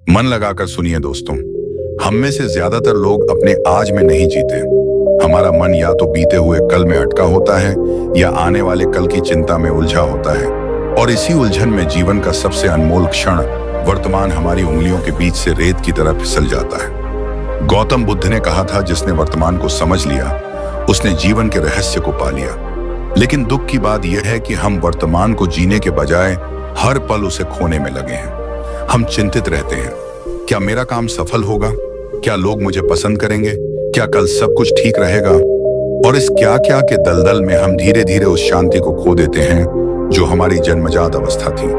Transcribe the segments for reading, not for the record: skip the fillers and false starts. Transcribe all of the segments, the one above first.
मन लगाकर सुनिए दोस्तों, हम में से ज्यादातर लोग अपने आज में नहीं जीते। हमारा मन या तो बीते हुए कल में अटका होता है या आने वाले कल की चिंता में उलझा होता है, और इसी उलझन में जीवन का सबसे अनमोल क्षण वर्तमान हमारी उंगलियों के बीच से रेत की तरह फिसल जाता है। गौतम बुद्ध ने कहा था, जिसने वर्तमान को समझ लिया उसने जीवन के रहस्य को पा लिया। लेकिन दुख की बात यह है कि हम वर्तमान को जीने के बजाय हर पल उसे खोने में लगे हैं। हम चिंतित रहते हैं, क्या मेरा काम सफल होगा, क्या लोग मुझे पसंद करेंगे, क्या कल सब कुछ ठीक रहेगा। और इस क्या क्या के दलदल में हम धीरे धीरे उस शांति को खो देते हैं जो हमारी जन्मजात अवस्था थी।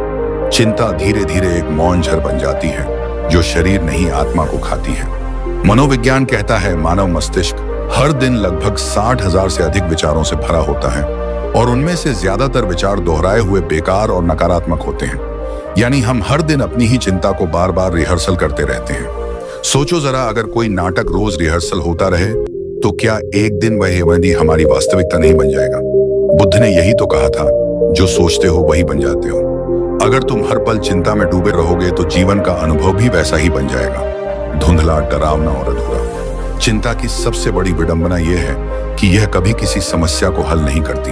चिंता धीरे धीरे एक मौन झर बन जाती है जो शरीर नहीं आत्मा को खाती है। मनोविज्ञान कहता है, मानव मस्तिष्क हर दिन लगभग 60,000 से अधिक विचारों से भरा होता है, और उनमें से ज्यादातर विचार दोहराए हुए बेकार और नकारात्मक होते हैं। यानी हम हर दिन अपनी ही चिंता को बार बार रिहर्सल करते रहते हैं। सोचो जरा, अगर कोई नाटक रोज रिहर्सल होता रहे तो क्या एक दिन वही हमारी वास्तविकता नहीं बन जाएगा। बुद्ध ने यही तो कहा था, जो सोचते हो वही बन जाते हो। अगर तुम हर पल चिंता में डूबे रहोगे तो जीवन का अनुभव भी वैसा ही बन जाएगा, धुंधला, डरावना और अधूरा। चिंता की सबसे बड़ी विडंबना यह है कि यह कभी किसी समस्या को हल नहीं करती,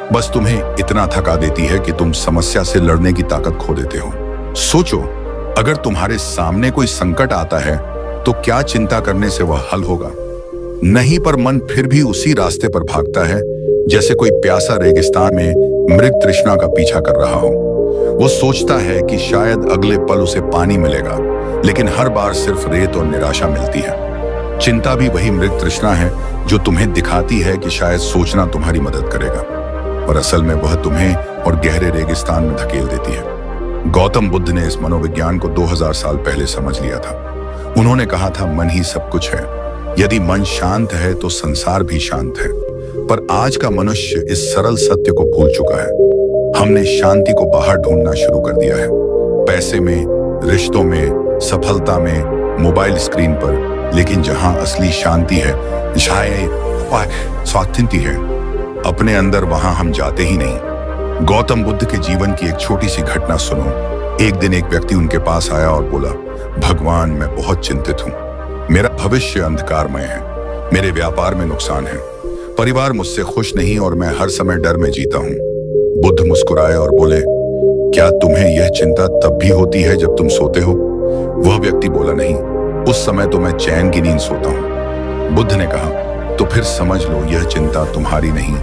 बस तुम्हें इतना थका देती है कि तुम समस्या से लड़ने की ताकत खो देते हो। सोचो, अगर तुम्हारे सामने कोई संकट आता है तो क्या चिंता करने से वह हल होगा? नहीं, पर मन फिर भी उसी रास्ते पर भागता है जैसे कोई प्यासा रेगिस्तान में मृग तृष्णा का पीछा कर रहा हो। वो सोचता है कि शायद अगले पल उसे पानी मिलेगा, लेकिन हर बार सिर्फ रेत और निराशा मिलती है। चिंता भी वही मृग तृष्णा है जो तुम्हें दिखाती है कि शायद सोचना तुम्हारी मदद करेगा, पर असल में वह तुम्हें और गहरे रेगिस्तान में धकेल देती है। गौतम बुद्ध ने इस मनोविज्ञान को 2000 साल पहले समझ लिया था। उन्होंने कहा था, मन ही सब कुछ है। यदि मन शांत है तो संसार भी शांत है। पर आज का मनुष्य इस सरल सत्य को भूल चुका है। हमने शांति को बाहर ढूंढना शुरू कर दिया है, पैसे में, रिश्तों में, सफलता में, मोबाइल स्क्रीन पर। लेकिन जहां असली शांति है, स्वातंत्र्य है, अपने अंदर, वहां हम जाते ही नहीं। गौतम बुद्ध के जीवन की एक छोटी सी घटना सुनो। एक दिन एक व्यक्ति उनके पास आया और बोला, भगवान, मैं बहुत चिंतित हूँ। मेरा भविष्य अंधकारमय है, मेरे व्यापार में नुकसान है, परिवार मुझसे खुश नहीं और मैं हर समय डर में जीता हूँ। बुद्ध मुस्कुराए और बोले, क्या तुम्हें यह चिंता तब भी होती है जब तुम सोते हो? वह व्यक्ति बोला, नहीं, उस समय तो मैं चैन की नींद सोता हूँ। बुद्ध ने कहा, तो फिर समझ लो, यह चिंता तुम्हारी नहीं,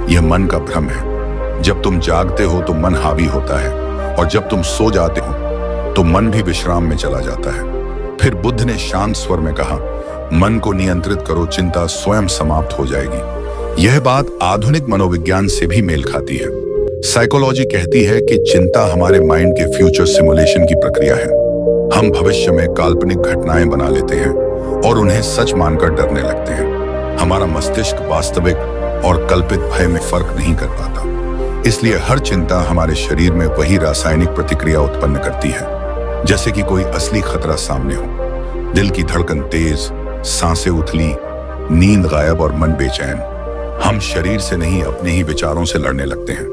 यह मन का भ्रम है। जब तुम जागते हो तो मन हावी होता है, और जब तुम सो जाते हो तो मन भी विश्राम में चला जाता है। फिर बुद्ध ने शांत स्वर में कहा, मन को नियंत्रित करो, चिंता स्वयं समाप्त हो जाएगी। यह बात आधुनिक मनोविज्ञान से भी मेल खाती है। साइकोलॉजी कहती है कि चिंता हमारे माइंड के फ्यूचर सिमुलेशन की प्रक्रिया है। हम भविष्य में काल्पनिक घटनाएं बना लेते हैं और उन्हें सच मानकर डरने लगते हैं। हमारा मस्तिष्क वास्तविक और कल्पित भय में फर्क नहीं कर पाता, इसलिए हर चिंता हमारे शरीर में वही रासायनिक प्रतिक्रिया उत्पन्न करती है, जैसे कि कोई असली खतरा सामने हो। दिल की धड़कन तेज, सांसें उथली, नींद गायब और मन बेचैन। हम शरीर से नहीं, अपने ही विचारों से लड़ने लगते हैं।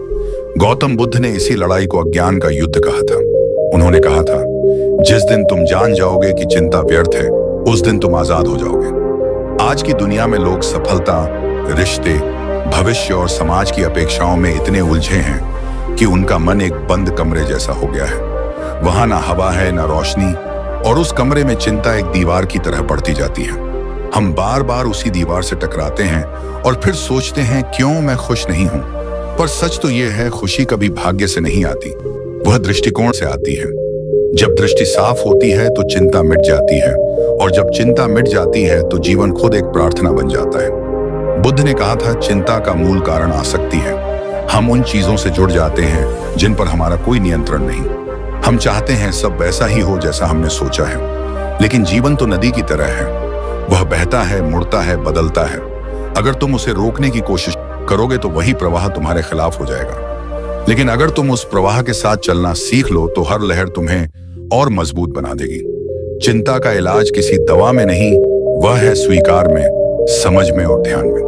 गौतम बुद्ध ने इसी लड़ाई को अज्ञान का युद्ध कहा था। उन्होंने कहा था, जिस दिन तुम जान जाओगे कि चिंता व्यर्थ है, उस दिन तुम आजाद हो जाओगे। आज की दुनिया में लोग सफलता, रिश्ते, भविष्य और समाज की अपेक्षाओं में इतने उलझे हैं कि उनका मन एक बंद कमरे जैसा हो गया है। वहां ना हवा है, ना रोशनी, और उस कमरे में चिंता एक दीवार की तरह बढ़ती जाती है। हम बार बार उसी दीवार से टकराते हैं और फिर सोचते हैं, क्यों मैं खुश नहीं हूं। पर सच तो यह है, खुशी कभी भाग्य से नहीं आती, वह दृष्टिकोण से आती है। जब दृष्टि साफ होती है तो चिंता मिट जाती है, और जब चिंता मिट जाती है तो जीवन खुद एक प्रार्थना बन जाता है। बुद्ध ने कहा था, चिंता का मूल कारण आसक्ति है। हम उन चीजों से जुड़ जाते हैं जिन पर हमारा कोई नियंत्रण नहीं। हम चाहते हैं सब वैसा ही हो जैसा हमने सोचा है, लेकिन जीवन तो नदी की तरह है। वह बहता है, मुड़ता है, बदलता है। अगर तुम उसे रोकने की कोशिश करोगे तो वही प्रवाह तुम्हारे खिलाफ हो जाएगा। लेकिन अगर तुम उस प्रवाह के साथ चलना सीख लो तो हर लहर तुम्हें और मजबूत बना देगी। चिंता का इलाज किसी दवा में नहीं, वह है स्वीकार में, समझ में और ध्यान में।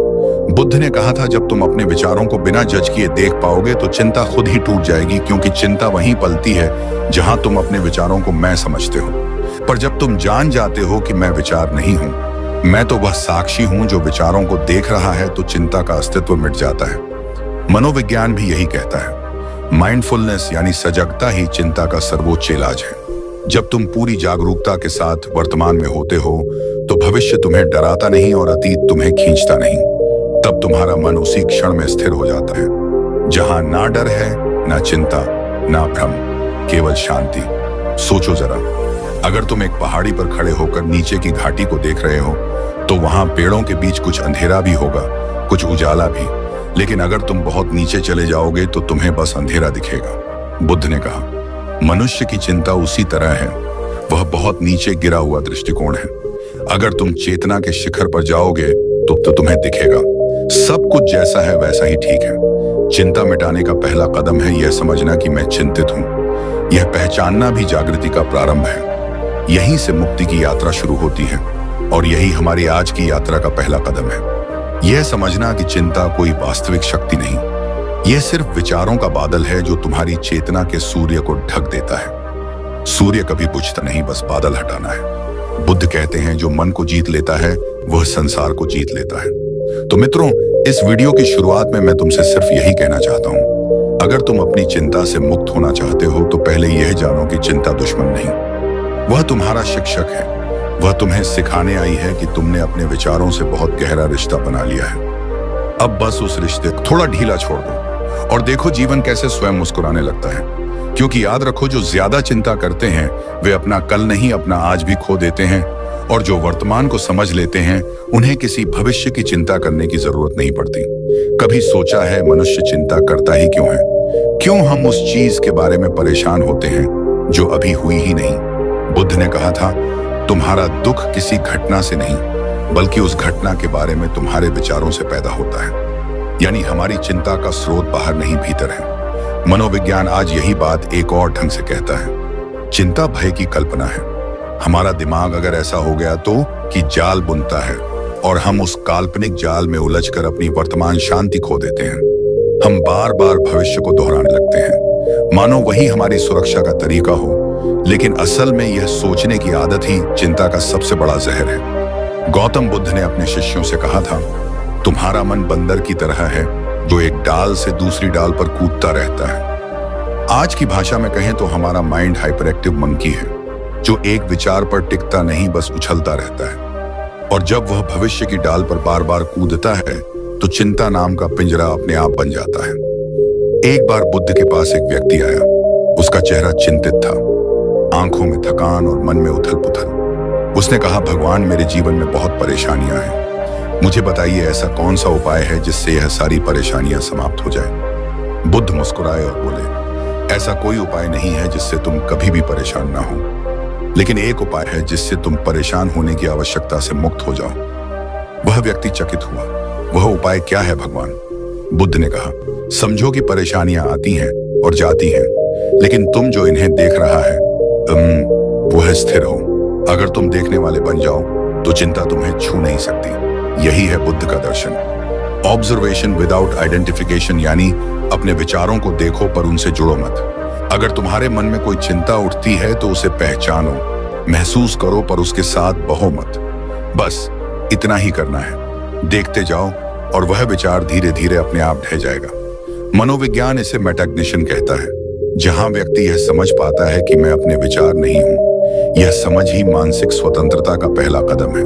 बुद्ध ने कहा था, जब तुम अपने विचारों को बिना जज किए देख पाओगे तो चिंता खुद ही टूट जाएगी, क्योंकि चिंता वहीं पलती है जहां तुम अपने विचारों को मैं समझते हो। पर जब तुम जान जाते हो कि मैं विचार नहीं हूं, मैं तो वह साक्षी हूं जो विचारों को देख रहा है, तो चिंता का अस्तित्व मिट जाता है। मनोविज्ञान भी यही कहता है। माइंडफुलनेस यानी सजगता ही चिंता का सर्वोच्च इलाज है। जब तुम पूरी जागरूकता के साथ वर्तमान में होते हो तो भविष्य तुम्हें डराता नहीं और अतीत तुम्हें खींचता नहीं। तब तुम्हारा मन उसी क्षण में स्थिर हो जाता है, जहां ना डर है, ना चिंता, ना भ्रम, केवल शांति। सोचो जरा, अगर तुम एक पहाड़ी पर खड़े होकर नीचे की घाटी को देख रहे हो तो वहां पेड़ों के बीच कुछ अंधेरा भी होगा, कुछ उजाला भी। लेकिन अगर तुम बहुत नीचे चले जाओगे तो तुम्हें बस अंधेरा दिखेगा। बुद्ध ने कहा, मनुष्य की चिंता उसी तरह है, वह बहुत नीचे गिरा हुआ दृष्टिकोण है। अगर तुम चेतना के शिखर पर जाओगे तो तुम्हें दिखेगा सब कुछ जैसा है वैसा ही ठीक है। चिंता मिटाने का पहला कदम है यह समझना कि मैं चिंतित हूं। यह पहचानना भी जागृति का प्रारंभ है। यहीं से मुक्ति की यात्रा शुरू होती है और यही हमारी आज की यात्रा का पहला कदम है। यह समझना कि चिंता कोई वास्तविक शक्ति नहीं, यह सिर्फ विचारों का बादल है जो तुम्हारी चेतना के सूर्य को ढक देता है। सूर्य कभी बुझता नहीं, बस बादल हटाना है। बुद्ध कहते हैं, जो मन को जीत लेता है वह संसार को जीत लेता है। तो मित्रों, इस वीडियो की शुरुआत में मैं तुमसे सिर्फ यही कहना चाहता हूं, अगर तुम अपनी चिंता से मुक्त होना चाहते हो तो पहले यह जानो कि चिंता दुश्मन नहीं, वह तुम्हारा शिक्षक है। वह तुम्हें सिखाने आई है कि तुमने अपने विचारों से बहुत गहरा रिश्ता बना लिया है। अब बस उस रिश्ते को थोड़ा ढीला छोड़ दो और देखो जीवन कैसे स्वयं मुस्कुराने लगता है। क्योंकि याद रखो, जो ज्यादा चिंता करते हैं वे अपना कल नहीं, अपना आज भी खो देते हैं। और जो वर्तमान को समझ लेते हैं उन्हें किसी भविष्य की चिंता करने की जरूरत नहीं पड़ती। कभी सोचा है मनुष्य चिंता करता ही क्यों है? क्यों हम उस चीज के बारे में परेशान होते हैं जो अभी हुई ही नहीं? बुद्ध ने कहा था, तुम्हारा दुख किसी घटना से नहीं बल्कि उस घटना के बारे में तुम्हारे विचारों से पैदा होता है। यानी हमारी चिंता का स्रोत बाहर नहीं, भीतर है। मनोविज्ञान आज यही बात एक और ढंग से कहता है, चिंता भय की कल्पना है। हमारा दिमाग अगर ऐसा हो गया तो कि जाल बुनता है और हम उस काल्पनिक जाल में उलझकर अपनी वर्तमान शांति खो देते हैं। हम बार बार भविष्य को दोहराने लगते हैं, मानो वही हमारी सुरक्षा का तरीका हो। लेकिन असल में यह सोचने की आदत ही चिंता का सबसे बड़ा जहर है। गौतम बुद्ध ने अपने शिष्यों से कहा था, तुम्हारा मन बंदर की तरह है जो एक डाल से दूसरी डाल पर कूदता रहता है। आज की भाषा में कहें तो हमारा माइंड हाइपर एक्टिव मंकी है जो एक विचार पर टिकता नहीं, बस उछलता रहता है। और जब वह भविष्य की डाल पर बार बार कूदता है तो चिंता नाम का पिंजरा अपने आप बन जाता है। एक बार बुद्ध के पास एक व्यक्ति आया। उसका चेहरा चिंतित था, आंखों में थकान और मन में उथल पुथल। उसने कहा, भगवान, मेरे जीवन में बहुत परेशानियां हैं। मुझे बताइए ऐसा कौन सा उपाय है जिससे यह सारी परेशानियां समाप्त हो जाए? बुद्ध मुस्कुराए और बोले, ऐसा कोई उपाय नहीं है जिससे तुम कभी भी परेशान ना हो, लेकिन एक उपाय है जिससे तुम परेशान होने की आवश्यकता से मुक्त हो जाओ। वह व्यक्ति चकित हुआ। वह उपाय क्या है भगवान? बुद्ध ने कहा, समझो कि परेशानियां आती हैं और जाती हैं, लेकिन तुम जो इन्हें देख रहा है वह स्थिर हो। अगर तुम देखने वाले बन जाओ तो चिंता तुम्हें छू नहीं सकती। यही है बुद्ध का दर्शन। ऑब्जर्वेशन विदाउट आइडेंटिफिकेशन, यानी अपने विचारों को देखो पर उनसे जुड़ो मत। अगर तुम्हारे मन में कोई चिंता उठती है तो उसे पहचानो, महसूस करो, पर उसके साथ बहो मत। बस इतना ही करना है। देखते जाओ और वह विचार धीरे धीरे अपने आप ढह जाएगा। मनोविज्ञान इसे मेटाग्निशन कहता है। जहां व्यक्ति यह समझ पाता है कि मैं अपने विचार नहीं हूं, यह समझ ही मानसिक स्वतंत्रता का पहला कदम है।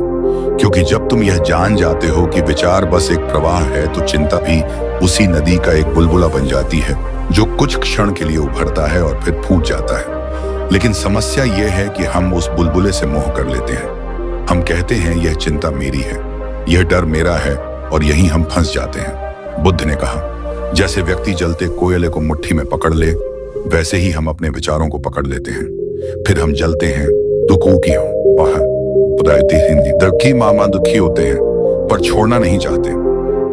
क्योंकि जब तुम यह जान जाते हो कि विचार बस एक प्रवाह है, तो चिंता भी उसी नदी का एक बुलबुला बन जाती है जो कुछ क्षण के लिए उभरता है और फिर फूट जाता है। लेकिन समस्या यह है कि हम उस बुलबुले से मोह कर लेते हैं। हम कहते हैं यह चिंता मेरी है, यह डर मेरा है, और यहीं हम फंस जाते हैं। बुद्ध ने कहा, जैसे व्यक्ति जलते कोयले को मुट्ठी में पकड़ ले, वैसे ही हम अपने विचारों को पकड़ लेते हैं। फिर हम जलते हैं, दुखों की हिंदी मामा दुखी होते हैं पर छोड़ना नहीं चाहते।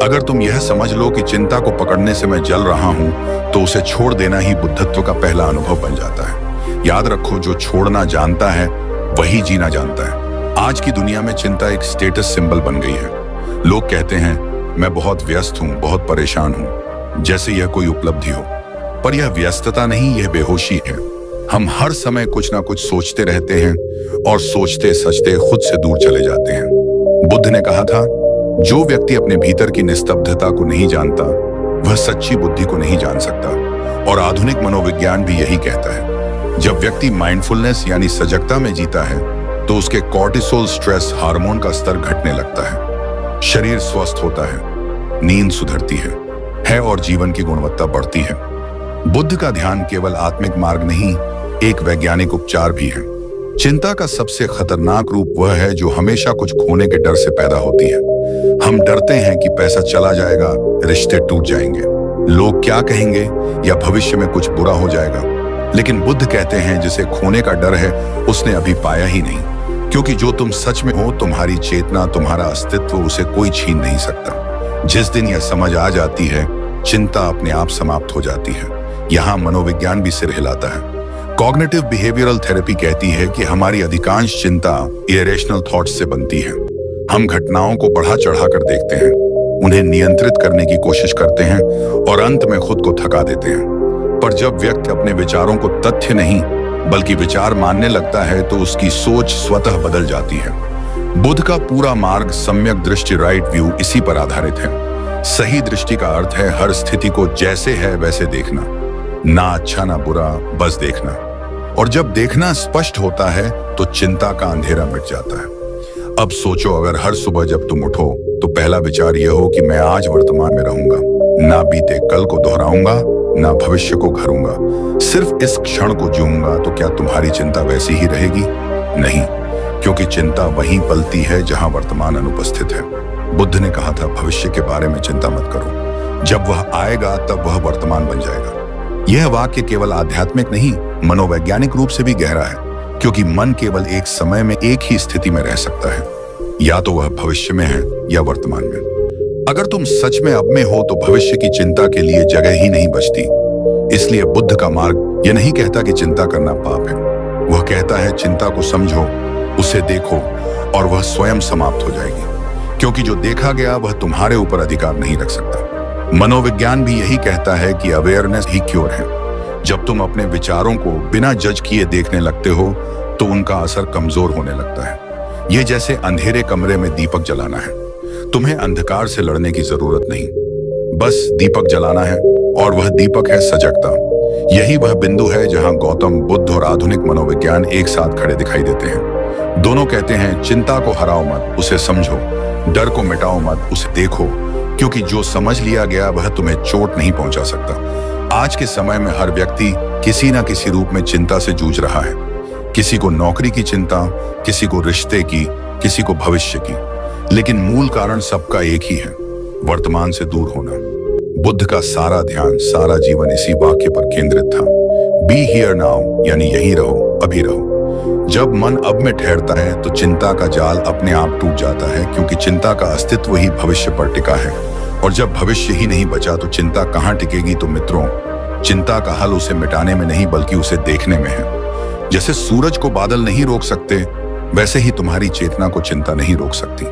अगर तुम यह समझ लो कि चिंता को पकड़ने से मैं जल रहा हूं, तो उसे छोड़ देना ही बुद्धत्व का पहला अनुभव बन जाता है। याद रखो, जो छोड़ना जानता है वही जीना जानता है। आज की दुनिया में चिंता एक स्टेटस सिंबल बन गई है। लोग कहते हैं, मैं बहुत व्यस्त हूं, बहुत परेशान हूं, जैसे यह कोई उपलब्धि हो। पर यह व्यस्तता नहीं, यह बेहोशी है। हम हर समय कुछ ना कुछ सोचते रहते हैं और सोचते सचते खुद से दूर चले जाते हैं। बुद्ध ने कहा था, जो व्यक्ति अपने भीतर की निस्तब्धता को नहीं जानता वह सच्ची बुद्धि को नहीं जान सकता। और आधुनिक मनोविज्ञान भी यही कहता है। जब व्यक्ति माइंडफुलनेस यानी सजगता में जीता है तो उसके कॉर्टिसोल स्ट्रेस हार्मोन का स्तर घटने लगता है, शरीर स्वस्थ होता है, नींद सुधरती है और जीवन की गुणवत्ता बढ़ती है। बुद्ध का ध्यान केवल आत्मिक मार्ग नहीं, एक वैज्ञानिक उपचार भी है। चिंता का सबसे खतरनाक रूप वह है जो हमेशा कुछ खोने के डर से पैदा होती है। हम डरते हैं कि पैसा चला जाएगा, रिश्ते टूट जाएंगे, लोग क्या कहेंगे या भविष्य में कुछ बुरा हो जाएगा। लेकिन बुद्ध कहते हैं जिसे खोने का डर है उसने अभी पाया ही नहीं, क्योंकि जो तुम सच में हो, तुम्हारी चेतना, तुम्हारा अस्तित्व, उसे कोई छीन नहीं सकता। जिस दिन यह समझ आ जाती है, चिंता अपने आप समाप्त हो जाती है। यहाँ मनोविज्ञान भी सिर हिलाता है। कॉग्निटिव बिहेवियरल थेरेपी कहती है कि हमारी अधिकांश चिंता इरेशनल थॉट्स से बनती है। हम घटनाओं को बढ़ा चढ़ा कर देखते हैं, उन्हें नियंत्रित करने की कोशिश करते हैं और अंत में खुद को थका देते हैं। पर जब व्यक्ति अपने विचारों को तथ्य नहीं बल्कि विचार मानने लगता है तो उसकी सोच स्वतः बदल जाती है। बुद्ध का पूरा मार्ग सम्यक दृष्टि, राइट व्यू, इसी पर आधारित है। सही दृष्टि का अर्थ है हर स्थिति को जैसे है वैसे देखना, ना अच्छा ना बुरा, बस देखना। और जब देखना स्पष्ट होता है तो चिंता का अंधेरा मिट जाता है। अब सोचो, अगर हर सुबह जब तुम उठो तो पहला विचार यह हो कि मैं आज वर्तमान में रहूंगा, ना बीते कल को दोहराऊंगा, ना भविष्य को घरूंगा, सिर्फ इस क्षण को जीऊंगा, तो क्या तुम्हारी चिंता वैसी ही रहेगी? नहीं, क्योंकि चिंता वहीं पलती है जहां वर्तमान अनुपस्थित है। बुद्ध ने कहा था, भविष्य के बारे में चिंता मत करो, जब वह आएगा तब वह वर्तमान बन जाएगा। यह वाक्य केवल आध्यात्मिक नहीं, मनोवैज्ञानिक रूप से भी गहरा है, क्योंकि मन केवल एक समय में एक ही स्थिति में रह सकता है, या तो वह भविष्य में है या वर्तमान में। अगर तुम सच में अब में हो तो भविष्य की चिंता के लिए जगह ही नहीं बचती। इसलिए बुद्ध का मार्ग यह नहीं कहता कि चिंता करना पाप है, वह कहता है चिंता को समझो, उसे देखो और वह स्वयं समाप्त हो जाएगी, क्योंकि जो देखा गया वह तुम्हारे ऊपर अधिकार नहीं रख सकता। मनोविज्ञान भी यही कहता है कि अवेयरनेस ही क्योर है। जब तुम अपने विचारों को बिना जज किए देखने लगते हो तो उनका असर कमजोर होने लगता है। यह जैसे अंधेरे कमरे में दीपक जलाना है। तुम्हें अंधकार से लड़ने की जरूरत नहीं, बस दीपक जलाना है, और वह दीपक है सजगता। यही वह बिंदु है जहां गौतम बुद्ध और आधुनिक मनोविज्ञान एक साथ खड़े दिखाई देते हैं। दोनों कहते हैं, चिंता को हराओ मत, उसे समझो, डर को मिटाओ मत, उसे देखो, क्योंकि जो समझ लिया गया वह तुम्हें चोट नहीं पहुंचा सकता। आज के समय में हर व्यक्ति किसी न किसी रूप में चिंता से जूझ रहा है। किसी को नौकरी की चिंता, किसी को रिश्ते की, किसी को भविष्य की, लेकिन मूल कारण सबका एक ही है, वर्तमान से दूर होना। बुद्ध का सारा ध्यान, सारा जीवन इसी वाक्य पर केंद्रित था, बी हियर नाउ, यानी यहीं रहो, अभी रहो। जब मन अब में ठहरता है तो चिंता का जाल अपने आप टूट जाता है, क्योंकि चिंता का अस्तित्व ही भविष्य पर टिका है, और जब भविष्य ही नहीं बचा तो चिंता कहाँ टिकेगी? तो मित्रों, चिंता का हल उसे मिटाने में नहीं बल्कि उसे देखने में है। जैसे सूरज को बादल नहीं रोक सकते, वैसे ही तुम्हारी चेतना को चिंता नहीं रोक सकती,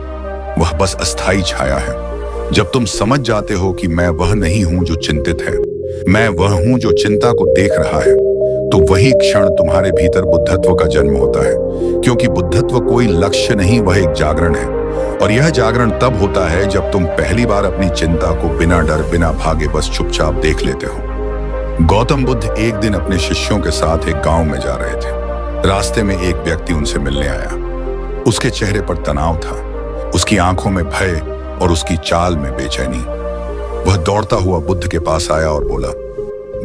वह बस अस्थाई छाया है। जब तुम समझ जाते हो कि मैं वह नहीं हूं जो चिंतित है, मैं वह हूं जो चिंता को देख रहा है, तो वही क्षण तुम्हारे भीतर बुद्धत्व का जन्म होता है। क्योंकि बुद्धत्व कोई लक्ष्य नहीं, वह एक जागरण है, और यह जागरण तब होता है जब तुम पहली बार अपनी चिंता को बिना डर, बिना भागे, बस चुपचाप देख लेते हो। गौतम बुद्ध एक दिन अपने शिष्यों के साथ एक गांव में जा रहे थे। रास्ते में एक व्यक्ति उनसे मिलने आया। उसके चेहरे पर तनाव था, उसकी आंखों में भय और उसकी चाल में बेचैनी। वह दौड़ता हुआ बुद्ध के पास आया और बोला,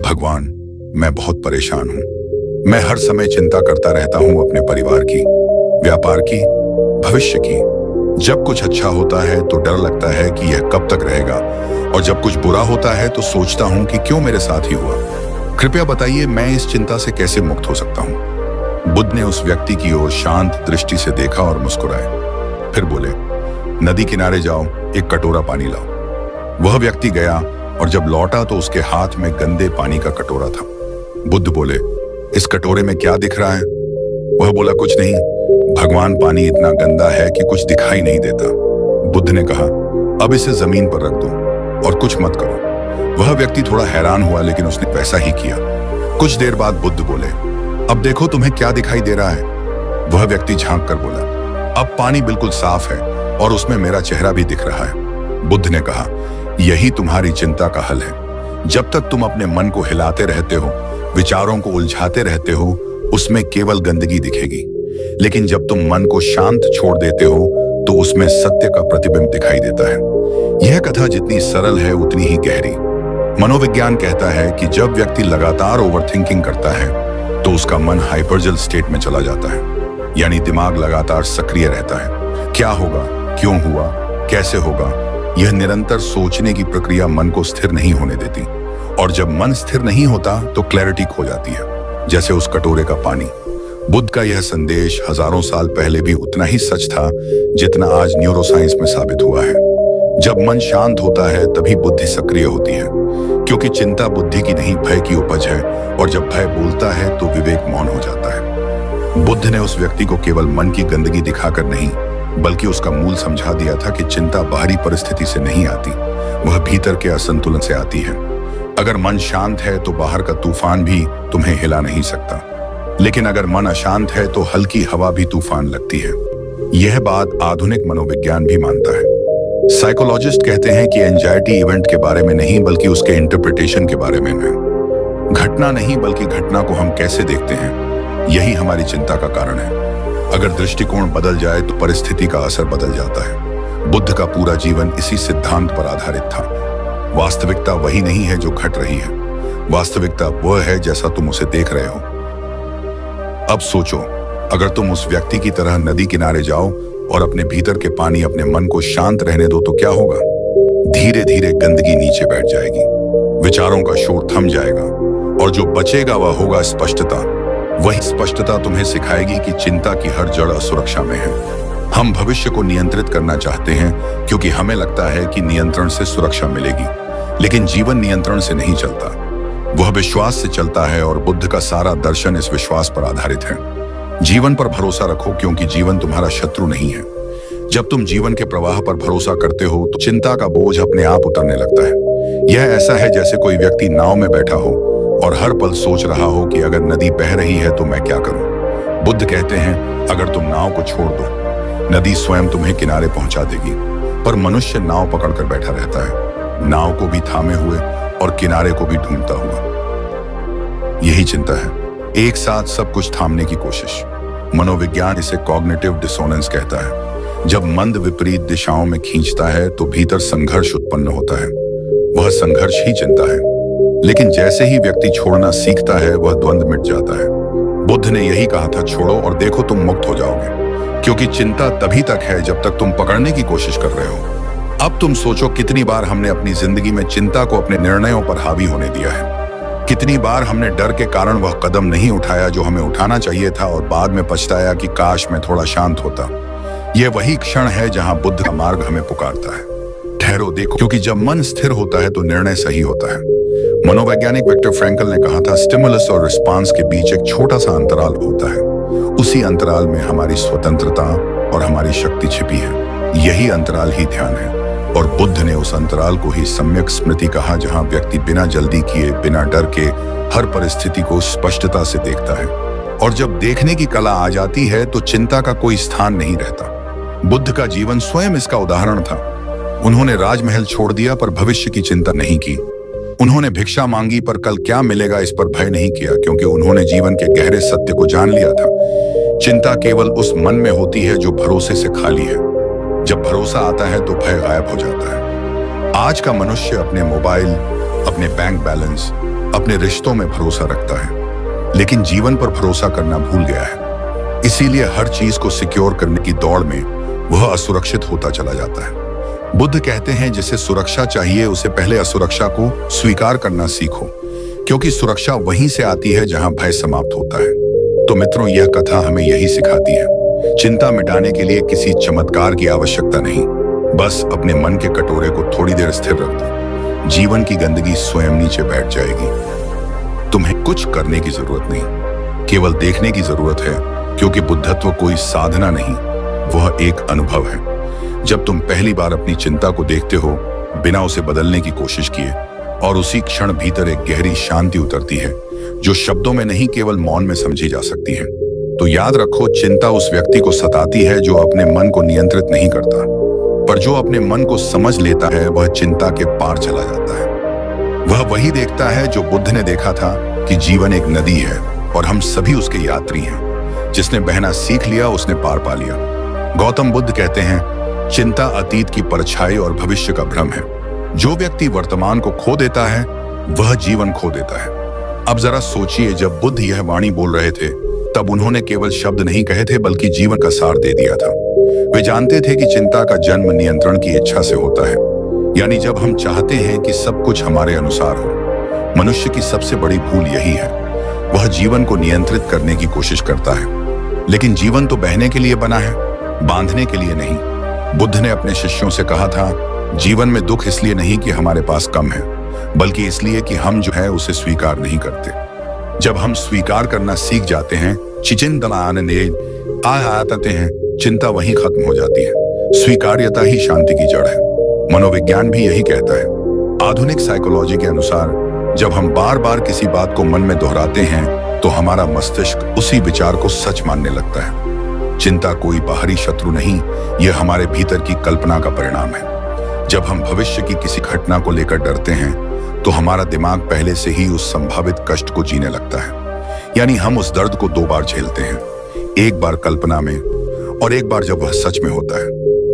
भगवान, मैं बहुत परेशान हूं। मैं हर समय चिंता करता रहता हूं अपने परिवार की, व्यापार की, भविष्य की। जब कुछ अच्छा होता है तो डर लगता है कि यह कब तक रहेगा, और जब कुछ बुरा होता है तो सोचता हूं कि क्यों मेरे साथ ही हुआ। कृपया बताइए, मैं इस चिंता से कैसे मुक्त हो सकता हूं? बुद्ध ने उस व्यक्ति की ओर शांत दृष्टि से देखा और मुस्कुराए। फिर बोले, नदी किनारे जाओ, एक कटोरा पानी लाओ। वह व्यक्ति गया और जब लौटा तो उसके हाथ में गंदे पानी का कटोरा था। बुद्ध बोले, इस कटोरे में क्या दिख रहा है? वह बोला, कुछ नहीं भगवान, पानी इतना गंदा है कि कुछ दिखाई नहीं देता। बुद्ध ने कहा, अब इसे जमीन पर रख दो और कुछ मत करो। वह व्यक्ति थोड़ा हैरान हुआ, लेकिन उसने वैसा ही किया। कुछ देर बाद बुद्ध बोले, अब देखो तुम्हें क्या दिखाई दे रहा है। वह व्यक्ति झांक कर बोला, अब पानी बिल्कुल साफ है और उसमें मेरा चेहरा भी दिख रहा है। बुद्ध ने कहा, यही तुम्हारी चिंता का हल है। जब तक तुम अपने मन को हिलाते रहते हो, विचारों को उलझाते रहते हो, उसमें केवल गंदगी दिखेगी। लेकिन जब तुम मन को शांत छोड़ देते हो तो उसमें सत्य का प्रतिबिंब दिखाई देता है। यह कथा जितनी सरल है उतनी ही गहरी। मनोविज्ञान कहता है कि जब व्यक्ति लगातार ओवरथिंकिंग करता है तो उसका मन हाइपरजल स्टेट में चला जाता है, यानी दिमाग लगातार सक्रिय रहता है। क्या होगा, क्यों हुआ, कैसे होगा, यह निरंतर सोचने की प्रक्रिया मन को स्थिर नहीं होने देती। और जब मन स्थिर नहीं होता तो क्लैरिटी खो जाती है, जैसे उस कटोरे का पानी। बुद्ध का यह संदेश हजारों साल पहले भी उतना ही सच था जितना आज न्यूरोसाइंस में साबित हुआ है। जब मन शांत होता है तभी बुद्धि सक्रिय होती है, क्योंकि चिंता बुद्धि की नहीं भय की उपज है, और जब भय बोलता है तो विवेक मौन हो जाता है। बुद्ध ने उस व्यक्ति को केवल मन की गंदगी दिखाकर नहीं, बल्कि उसका मूल समझा दिया था कि चिंता बाहरी परिस्थिति से नहीं आती, वह भीतर के असंतुलन से आती है। अगर मन शांत है तो बाहर का तूफान भी तुम्हें हिला नहीं सकता, लेकिन अगर मन अशांत है तो हल्की हवा भी तूफान लगती है। यह बात आधुनिक मनोविज्ञान भी मानता है। साइकोलॉजिस्ट कहते हैं कि एंजाइटी इवेंट के बारे में नहीं, बल्कि उसके इंटरप्रिटेशन के बारे में है। घटना नहीं, बल्कि घटना को हम कैसे देखते हैं, यही हमारी चिंता का कारण है। अगर दृष्टिकोण बदल जाए तो परिस्थिति का असर बदल जाता है। बुद्ध का पूरा जीवन इसी सिद्धांत पर आधारित था। वास्तविकता वही नहीं है जो घट रही है, वास्तविकता वह है जैसा तुम उसे देख रहे हो। अब सोचो, अगर तुम उस व्यक्ति की तरह नदी किनारे जाओ और अपने भीतर के पानी, अपने मन को शांत रहने दो तो क्या होगा? धीरे धीरे गंदगी नीचे बैठ जाएगी, विचारों का शोर थम जाएगा, और जो बचेगा वह होगा स्पष्टता। वही स्पष्टता तुम्हें सिखाएगी कि चिंता की हर जड़ असुरक्षा में है। हम भविष्य को नियंत्रित करना चाहते हैं क्योंकि हमें लगता है कि नियंत्रण से सुरक्षा मिलेगी, लेकिन जीवन नियंत्रण से नहीं चलता, वह विश्वास से चलता है, और बुद्ध का सारा दर्शन इस विश्वास पर आधारित है। जीवन पर भरोसा रखो, क्योंकि जीवन तुम्हारा शत्रु नहीं है। जब तुम जीवन के प्रवाह पर भरोसा करते हो तो चिंता का बोझ अपने आप उतरने लगता है। यह ऐसा है जैसे कोई व्यक्ति नाव में बैठा हो और हर पल सोच रहा हो कि अगर नदी बह रही है तो मैं क्या करूं। बुद्ध कहते हैं, अगर तुम नाव को छोड़ दो, नदी स्वयं तुम्हें किनारे पहुंचा देगी, पर मनुष्य नाव पकड़कर बैठा रहता है, नाव को भी थामे हुए और किनारे को भी ढूंढता हुआ। यही चिंता है, एक साथ सब कुछ थामने की कोशिश। मनोविज्ञान इसे कॉग्निटिव डिसोनेंस कहता है। जब मन विपरीत दिशाओं में खींचता है तो भीतर संघर्ष उत्पन्न होता है, वह संघर्ष ही चिंता है। लेकिन जैसे ही व्यक्ति छोड़ना सीखता है वह द्वंद्व मिट जाता है। बुद्ध ने यही कहा था, छोड़ो और देखो तुम मुक्त हो जाओगे, क्योंकि चिंता तभी तक है जब तक तुम पकड़ने की कोशिश कर रहे हो। अब तुम सोचो, कितनी बार हमने अपनी जिंदगी में चिंता को अपने निर्णयों पर हावी होने दिया है। कितनी बार हमने डर के कारण वह कदम नहीं उठाया जो हमें उठाना चाहिए था, और बाद में पछताया कि काश मैं थोड़ा शांत होता। यह वही क्षण है जहां बुद्ध का मार्ग हमें पुकारता है, ठहरो देखो, क्योंकि जब मन स्थिर होता है तो निर्णय सही होता है। मनोवैज्ञानिक विक्टर फ्रैंकल ने कहा था, स्टिमुलस और रिस्पांस के बीच एक छोटा सा अंतराल होता है, उसी अंतराल में हमारी स्वतंत्रता और हमारी शक्ति छिपी है। यही अंतराल ही ध्यान है, और बुद्ध ने उस अंतराल को ही सम्यक स्मृति कहा, जहां व्यक्ति बिना जल्दी किए, बिना डर के हर परिस्थिति को स्पष्टता से देखता है। और जब देखने की कला आ जाती है तो चिंता का कोई स्थान नहीं रहता। बुद्ध का जीवन स्वयं इसका उदाहरण था। उन्होंने राजमहल छोड़ दिया पर भविष्य की चिंता नहीं की। उन्होंने भिक्षा मांगी पर कल क्या मिलेगा इस पर भय नहीं किया, क्योंकि उन्होंने जीवन के गहरे सत्य को जान लिया था। चिंता केवल उस मन में होती है जो भरोसे से खाली है। जब भरोसा आता है तो भय गायब हो जाता है। आज का मनुष्य अपने मोबाइल, अपने बैंक बैलेंस, अपने रिश्तों में भरोसा रखता है, लेकिन जीवन पर भरोसा करना भूल गया है। इसीलिए हर चीज को सिक्योर करने की दौड़ में वह असुरक्षित होता चला जाता है। बुद्ध कहते हैं, जिसे सुरक्षा चाहिए उसे पहले असुरक्षा को स्वीकार करना सीखो, क्योंकि सुरक्षा वहीं से आती है जहां भय समाप्त होता है। तो मित्रों, यह कथा हमें यही सिखाती है, चिंता मिटाने के लिए किसी चमत्कार की आवश्यकता नहीं, बस अपने मन के कटोरे को थोड़ी देर स्थिर रख दो, जीवन की गंदगी स्वयं नीचे बैठ जाएगी। तुम्हें कुछ करने की जरूरत नहीं, केवल देखने की जरूरत है, क्योंकि बुद्धत्व कोई साधना नहीं, वह एक अनुभव है। जब तुम पहली बार अपनी चिंता को देखते हो बिना उसे बदलने की कोशिश किए, और उसी क्षण भीतर एक गहरी शांति उतरती है, जो शब्दों में नहीं केवल मौन में समझी जा सकती हैं। तो याद रखो, चिंता उस व्यक्ति को सताती है जो अपने मन को नियंत्रित नहीं करता, पर जो अपने मन को समझ लेता है वह चिंता के पार चला जाता है। वह वही देखता है जो बुद्ध ने देखा था कि जीवन एक नदी है और हम सभी उसके यात्री हैं। जिसने बहना सीख लिया उसने पार पा लिया। गौतम बुद्ध कहते हैं, चिंता अतीत की परछाई और भविष्य का भ्रम है। जो व्यक्ति वर्तमान को खो देता है वह जीवन खो देता है। अब जरा सोचिए, जब बुद्ध यह वाणी बोल रहे थे तब उन्होंने केवल शब्द नहीं कहे थे बल्कि जीवन का सार दे दिया था। वे जानते थे कि चिंता का जन्म नियंत्रण की इच्छा से होता है, यानी जब हम चाहते हैं कि सब कुछ हमारे अनुसार हो। मनुष्य की सबसे बड़ी भूल यही है, वह जीवन को नियंत्रित करने की कोशिश करता है। लेकिन जीवन तो बहने के लिए बना है, बांधने के लिए नहीं। बुद्ध ने अपने शिष्यों से कहा था, जीवन में दुख इसलिए नहीं कि हमारे पास कम है, बल्कि इसलिए कि हम जो है उसे स्वीकार नहीं करते। जब हम स्वीकार करना सीख जाते हैं, आते हैं, चिंता वहीं खत्म हो जाती है। स्वीकार्यता ही शांति की जड़ है। मनोविज्ञान भी यही कहता है। आधुनिक साइकोलॉजी के अनुसार जब हम बार बार किसी बात को मन में दोहराते हैं तो हमारा मस्तिष्क उसी विचार को सच मानने लगता है। चिंता कोई बाहरी शत्रु नहीं, यह हमारे भीतर की कल्पना का परिणाम है। जब हम भविष्य की किसी घटना को लेकर डरते हैं तो हमारा दिमाग पहले से ही उस संभावित कष्ट को जीने लगता है। यानी हम उस दर्द को दो बार झेलते हैं, एक बार कल्पना में और एक बार जब वह सच में होता है।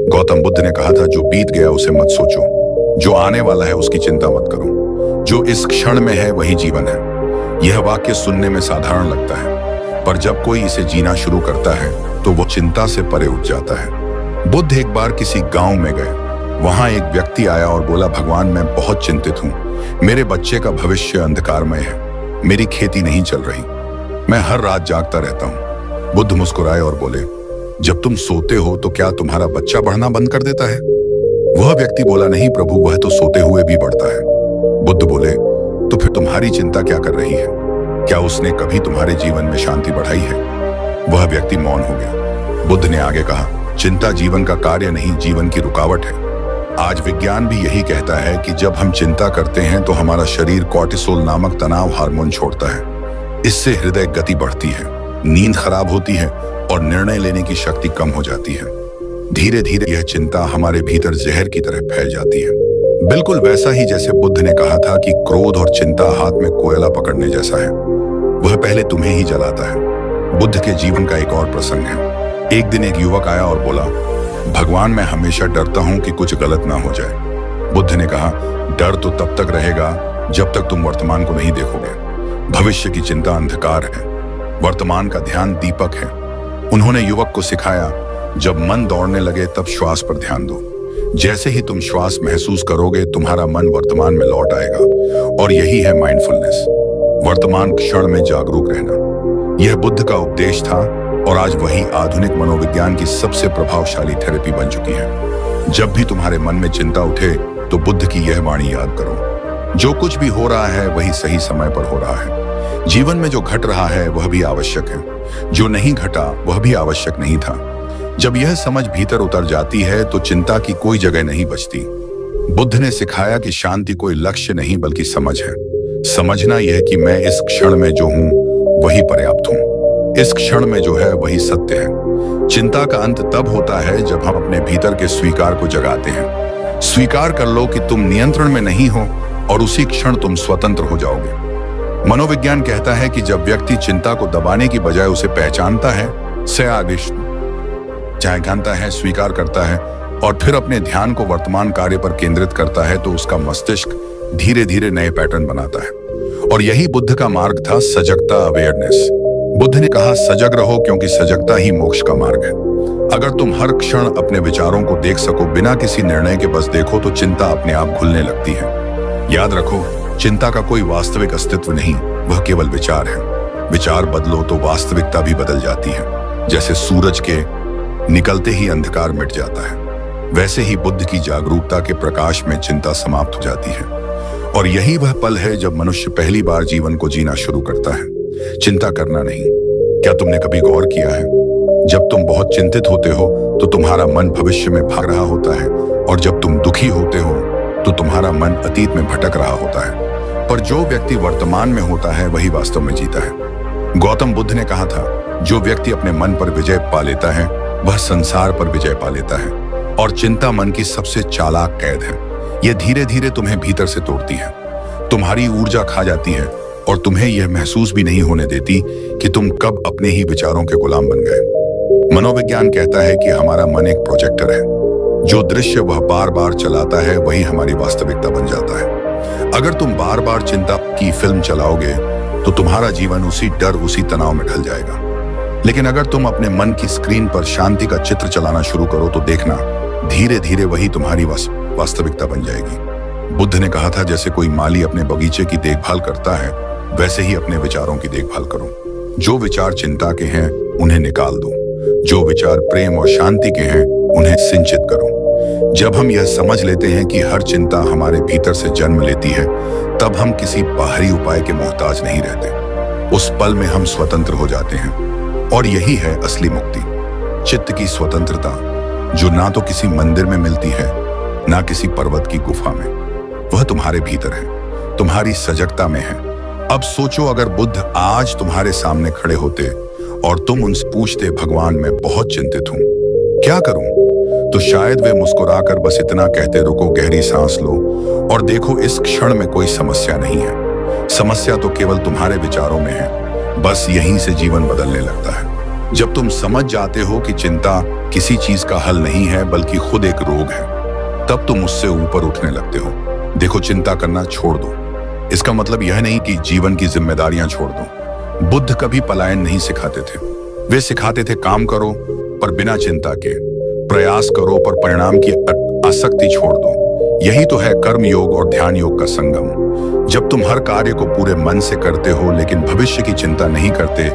गौतम बुद्ध ने कहा था, जो बीत गया उसे मत सोचो, जो आने वाला है उसकी चिंता मत करो, जो इस क्षण में है वही जीवन है। यह वाक्य सुनने में साधारण लगता है, पर जब कोई इसे जीना शुरू करता है तो वो चिंता से परे उठ जाता है। बुद्ध एक बार किसी गांव में गए। वहां एक व्यक्ति आया और बोला, भगवान मैं बहुत चिंतित हूँ, मेरे बच्चे का भविष्य अंधकारमय है, मेरी खेती नहीं चल रही, मैं हर रात जागता रहता हूँ। बुद्ध मुस्कुराए और बोले, जब तुम सोते हो तो क्या तुम्हारा बच्चा बढ़ना बंद कर देता है? वह व्यक्ति बोला, नहीं प्रभु, वह तो सोते हुए भी बढ़ता है। बुद्ध बोले, तो फिर तुम्हारी चिंता क्या कर रही है? क्या उसने कभी तुम्हारे जीवन में शांति बढ़ाई है? वह व्यक्ति मौन हो गया। बुद्ध ने आगे कहा, चिंता जीवन का कार्य नहीं, जीवन की रुकावट है। आज विज्ञान भी यही कहता है कि जब हम चिंता करते हैं तो हमारा शरीर कॉर्टिसोल नामक तनाव हार्मोन छोड़ता है। इससे हृदय गति बढ़ती है, नींद खराब होती है और निर्णय लेने की शक्ति कम हो जाती है। धीरे धीरे यह चिंता हमारे भीतर जहर की तरह फैल जाती है। बिल्कुल वैसा ही जैसे बुद्ध ने कहा था कि क्रोध और चिंता हाथ में कोयला पकड़ने जैसा है, वह पहले तुम्हें ही जलाता है। बुद्ध के जीवन का एक और प्रसंग है। एक दिन एक युवक आया और बोला, भगवान मैं हमेशा डरता हूं कि कुछ गलत ना हो जाए। बुद्ध ने कहा, डर तो तब तक रहेगा जब तक तुम वर्तमान को नहीं देखोगे। भविष्य की चिंता अंधकार है, वर्तमान का ध्यान दीपक है। उन्होंने युवक को सिखाया, जब मन दौड़ने लगे तब श्वास पर ध्यान दो। जैसे ही तुम श्वास महसूस करोगे तुम्हारा मन वर्तमान में लौट आएगा, और यही है माइंडफुलनेस, वर्तमान क्षण में जागरूक रहना। यह बुद्ध का उपदेश था और आज वही आधुनिक मनोविज्ञान की सबसे प्रभावशाली थेरेपी बन चुकी है। जब भी तुम्हारे मन में चिंता उठे तो बुद्ध की यह वाणी याद करो, जो कुछ भी हो रहा है वही सही समय पर हो रहा है। जीवन में जो घट रहा है वह भी आवश्यक है, जो नहीं घटा वह भी आवश्यक नहीं था। जब यह समझ भीतर उतर जाती है तो चिंता की कोई जगह नहीं बचती। बुद्ध ने सिखाया कि शांति कोई लक्ष्य नहीं बल्कि समझ है। समझना यह कि मैं इस क्षण में जो हूं वही पर्याप्त हूं, इस क्षण में जो है वही सत्य है। चिंता का अंत तब होता है जब हम अपने भीतर के स्वीकार को जगाते हैं। स्वीकार कर लो कि तुम नियंत्रण में नहीं हो और उसी क्षण तुम स्वतंत्र हो जाओगे। मनोविज्ञान कहता है कि जब व्यक्ति चिंता को दबाने की बजाय उसे पहचानता है, जानता है, स्वीकार करता है और फिर अपने ध्यान को वर्तमान कार्य पर केंद्रित करता है, तो उसका मस्तिष्क धीरे धीरे नए पैटर्न बनाता है। और यही बुद्ध का मार्ग था, सजगता, अवेयरनेस। बुद्ध ने कहा, सजग रहो क्योंकि सजगता ही मोक्ष का मार्ग है। अगर तुम हर क्षण अपने विचारों को देख सको बिना किसी निर्णय के, बस देखो, तो चिंता अपने आप खुलने लगती है। याद रखो, चिंता का कोई वास्तविक अस्तित्व नहीं, वह केवल विचार है। विचार बदलो तो वास्तविकता भी बदल जाती है। जैसे सूरज के निकलते ही अंधकार मिट जाता है, वैसे ही बुद्ध की जागरूकता के प्रकाश में चिंता समाप्त हो जाती है। और यही वह पल है जब मनुष्य पहली बार जीवन को जीना शुरू करता है, चिंता करना नहीं। क्या तुमने कभी गौर किया है, जब तुम बहुत चिंतित होते हो तो तुम्हारा मन भविष्य में भाग रहा होता है, और जब तुम दुखी होते हो तो तुम्हारा मन अतीत में भटक रहा होता है। पर जो व्यक्ति वर्तमान में होता है वही वास्तव में जीता है। गौतम बुद्ध ने कहा था, जो व्यक्ति अपने मन पर विजय पा लेता है वह संसार पर विजय पा लेता है, और चिंता मन की सबसे चालाक कैद है। यह धीरे धीरे तुम्हें भीतर से तोड़ती है, तुम्हारी ऊर्जा खा जाती है और तुम्हें यह महसूस भी नहीं होने देती कि तुम कब अपने ही विचारों के गुलाम बन गए। मनोविज्ञान कहता है कि हमारा मन एक प्रोजेक्टर है, जो दृश्य वह बार बार चलाता है वही हमारी वास्तविकता बन जाता है। अगर तुम बार बार चिंता की फिल्म चलाओगे तो तुम्हारा जीवन उसी डर, उसी तनाव में ढल जाएगा। लेकिन अगर तुम अपने मन की स्क्रीन पर शांति का चित्र चलाना शुरू करो तो देखना, धीरे धीरे वही तुम्हारी वास्तविकता बन जाएगी। बुद्ध ने कहा था, जैसे कोई माली अपने बगीचे की देखभाल करता है वैसे ही अपने विचारों की देखभाल करो। जो विचार चिंता के हैं उन्हें निकाल दो, जो विचार प्रेम और शांति के हैं उन्हें सिंचित करो। जब हम यह समझ लेते हैं कि हर चिंता हमारे भीतर से जन्म लेती है, तब हम किसी बाहरी उपाय के मोहताज नहीं रहते। उस पल में हम स्वतंत्र हो जाते हैं, और यही है असली मुक्ति, चित्त की स्वतंत्रता, जो ना तो किसी मंदिर में मिलती है ना किसी पर्वत की गुफा में। वह तुम्हारे भीतर है, तुम्हारी सजगता में है। अब सोचो, अगर बुद्ध आज तुम्हारे सामने खड़े होते और तुम उनसे पूछते, भगवान मैं बहुत चिंतित हूं, क्या करूं? तो शायद वे मुस्कुराकर बस इतना कहते, रुको, गहरी सांस लो और देखो, इस क्षण में कोई समस्या नहीं है। समस्या तो केवल तुम्हारे विचारों में है। बस यहीं से जीवन बदलने लगता है। जब तुम समझ जाते हो कि चिंता किसी चीज का हल नहीं है बल्कि खुद एक रोग है, तब तुम उससे ऊपर उठने लगते हो। देखो, चिंता करना छोड़ दो, इसका मतलब यह नहीं कि जीवन की जिम्मेदारियां छोड़ दो। बुद्ध कभी पलायन नहीं सिखाते थे, वे सिखाते थे काम करो पर बिना चिंता के, प्रयास करो पर परिणाम की आसक्ति छोड़ दो। यही तो है कर्म योग और ध्यान योग का संगम। जब तुम हर कार्य को पूरे मन से करते हो लेकिन भविष्य की चिंता नहीं करते,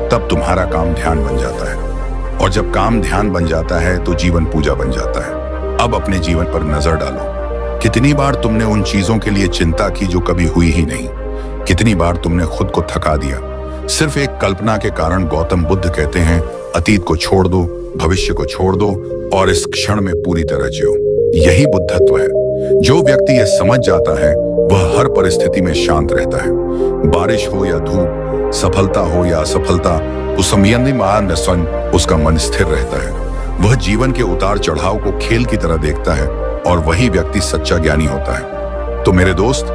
तब तुम्हारा काम ध्यान बन जाता है, और जब काम ध्यान बन जाता है तो जीवन पूजा बन जाता है। अब अपने जीवन पर नजर डालो, कितनी बार तुमने उन चीजों के लिए चिंता की जो कभी हुई ही नहीं? कितनी बार तुमने खुद को थका दिया सिर्फ एक कल्पना के कारण? गौतम बुद्ध कहते हैं, अतीत को छोड़ दो, भविष्य को छोड़ दो और इस क्षण में पूरी तरह जियो। यही बुद्धत्व है। जो व्यक्ति यह समझ जाता है वह हर परिस्थिति में शांत रहता है। बारिश हो या धूप, सफलता हो या असफलता, उसका मन स्थिर रहता है। वह जीवन के उतार चढ़ाव को खेल की तरह देखता है, और वही व्यक्ति सच्चा ज्ञानी होता है। तो मेरे दोस्त,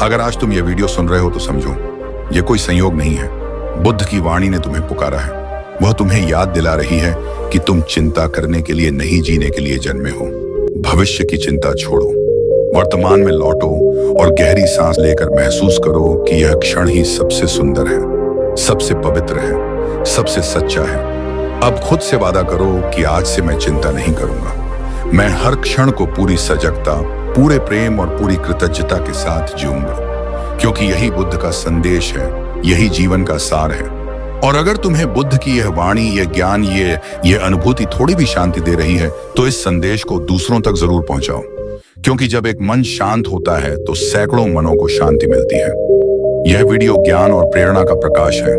अगर आज तुम ये वीडियो सुन रहे हो तो समझो, ये कोई संयोग नहीं है। बुद्ध की वाणी ने तुम्हें पुकारा है। वह तुम्हें याद दिला रही है कि तुम चिंता करने के लिए नहीं, जीने के लिए जन्मे हो। भविष्य की चिंता छोड़ो, वर्तमान में लौटो और गहरी सांस लेकर महसूस करो कि यह क्षण ही सबसे सुंदर है, सबसे पवित्र है, सबसे सच्चा है। अब खुद से वादा करो कि आज से मैं चिंता नहीं करूंगा। मैं हर क्षण को पूरी सजगता, पूरे प्रेम और पूरी कृतज्ञता के साथ जीऊंगा, क्योंकि यही बुद्ध का संदेश है, यही जीवन का सार है। और अगर तुम्हें बुद्ध की यह वाणी, यह ज्ञान, ये अनुभूति थोड़ी भी शांति दे रही है, तो इस संदेश को दूसरों तक जरूर पहुंचाओ, क्योंकि जब एक मन शांत होता है तो सैकड़ों मनों को शांति मिलती है। यह वीडियो ज्ञान और प्रेरणा का प्रकाश है।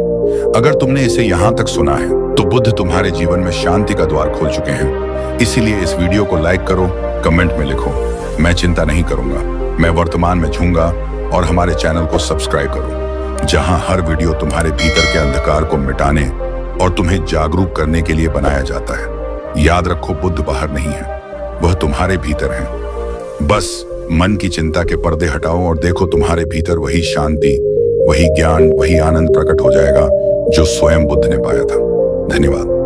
अगर तुमने इसे यहाँ तक सुना है तो बुद्ध तुम्हारे जीवन में शांति का द्वार खोल चुके हैं। इसीलिए इस वीडियो को लाइक करो, कमेंट में लिखो, मैं चिंता नहीं करूंगा, मैं वर्तमान में झूंगा, और हमारे चैनल को सब्सक्राइब करो, जहां हर वीडियो तुम्हारे भीतर के अंधकार को मिटाने और तुम्हें जागरूक करने के लिए बनाया जाता है। याद रखो, बुद्ध बाहर नहीं है, वह तुम्हारे भीतर है। बस मन की चिंता के पर्दे हटाओ और देखो, तुम्हारे भीतर वही शांति, वही ज्ञान, वही आनंद प्रकट हो जाएगा जो स्वयं बुद्ध ने पाया था। धन्यवाद।